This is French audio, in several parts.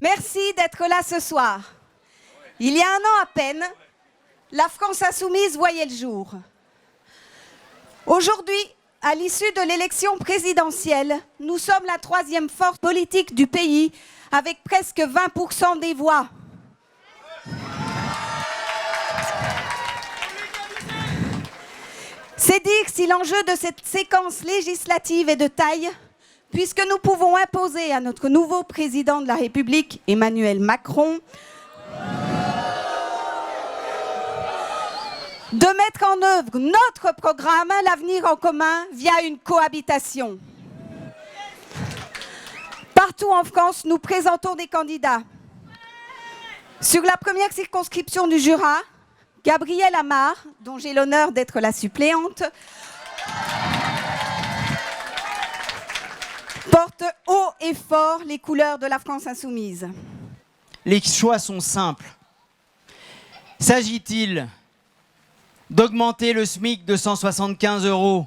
Merci d'être là ce soir. Il y a un an à peine, la France insoumise voyait le jour. Aujourd'hui, à l'issue de l'élection présidentielle, nous sommes la troisième force politique du pays avec presque 20% des voix. C'est dire si l'enjeu de cette séquence législative est de taille, puisque nous pouvons imposer à notre nouveau président de la République, Emmanuel Macron, de mettre en œuvre notre programme, l'avenir en commun, via une cohabitation. Partout en France, nous présentons des candidats. Sur la première circonscription du Jura, Gabrielle Amar, dont j'ai l'honneur d'être la suppléante, porte haut et fort les couleurs de la France insoumise. Les choix sont simples. S'agit-il d'augmenter le SMIC de 175 €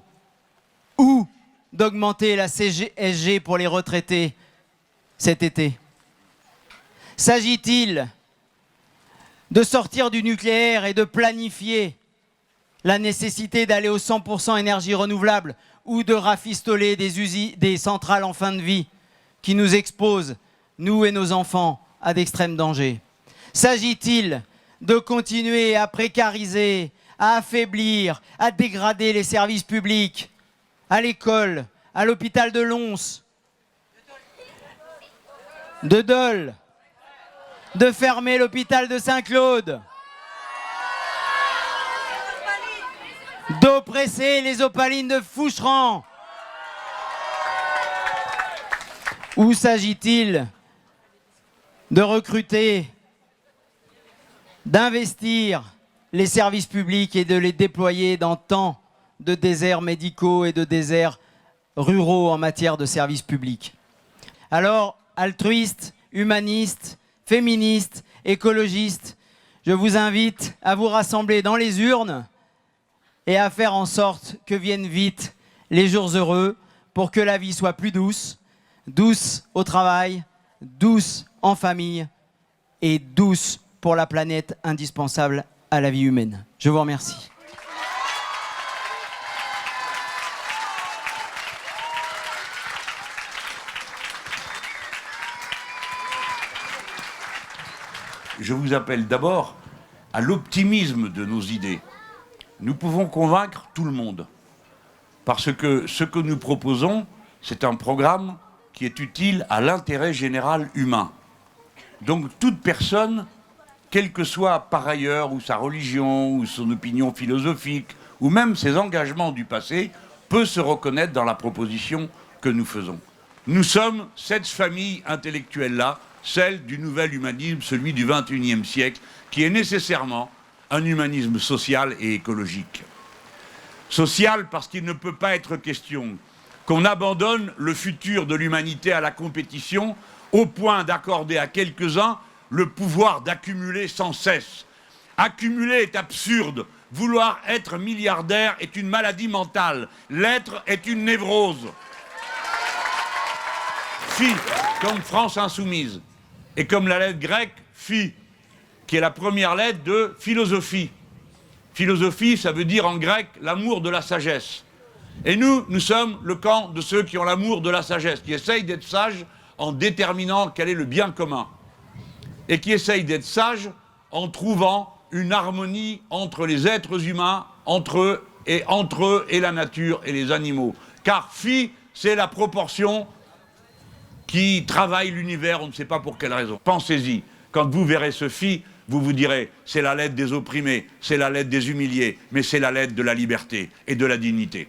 ou d'augmenter la CSG pour les retraités cet été? S'agit-il de sortir du nucléaire et de planifier la nécessité d'aller au 100% énergie renouvelable ou de rafistoler des centrales en fin de vie qui nous exposent, nous et nos enfants, à d'extrêmes dangers? S'agit-il de continuer à précariser, à affaiblir, à dégrader les services publics, à l'école, à l'hôpital de Lons, de Dole, de fermer l'hôpital de Saint-Claude, d'oppresser les opalines de Foucheran? Ou s'agit-il de recruter, d'investir les services publics et de les déployer dans tant de déserts médicaux et de déserts ruraux en matière de services publics? Alors, altruistes, humanistes, féministes, écologistes, je vous invite à vous rassembler dans les urnes et à faire en sorte que viennent vite les jours heureux pour que la vie soit plus douce, douce au travail, douce en famille et douce pour la planète indispensable à la vie humaine. Je vous remercie. Je vous appelle d'abord à l'optimisme de nos idées. Nous pouvons convaincre tout le monde. Parce que ce que nous proposons, c'est un programme qui est utile à l'intérêt général humain. Donc toute personne, quelle que soit par ailleurs, ou sa religion, ou son opinion philosophique, ou même ses engagements du passé, peut se reconnaître dans la proposition que nous faisons. Nous sommes cette famille intellectuelle-là, celle du nouvel humanisme, celui du XXIe siècle, qui est nécessairement un humanisme social et écologique. Social parce qu'il ne peut pas être question qu'on abandonne le futur de l'humanité à la compétition au point d'accorder à quelques-uns le pouvoir d'accumuler sans cesse. Accumuler est absurde. Vouloir être milliardaire est une maladie mentale. L'être est une névrose. Phi, comme France insoumise, et comme la lettre grecque phi, qui est la première lettre de philosophie. Philosophie, ça veut dire en grec l'amour de la sagesse. Et nous, nous sommes le camp de ceux qui ont l'amour de la sagesse, qui essayent d'être sages en déterminant quel est le bien commun. Et qui essayent d'être sages en trouvant une harmonie entre les êtres humains, entre eux et la nature et les animaux. Car phi, c'est la proportion qui travaille l'univers, on ne sait pas pour quelle raison. Pensez-y, quand vous verrez ce phi, vous vous direz, c'est la lettre des opprimés, c'est la lettre des humiliés, mais c'est la lettre de la liberté et de la dignité.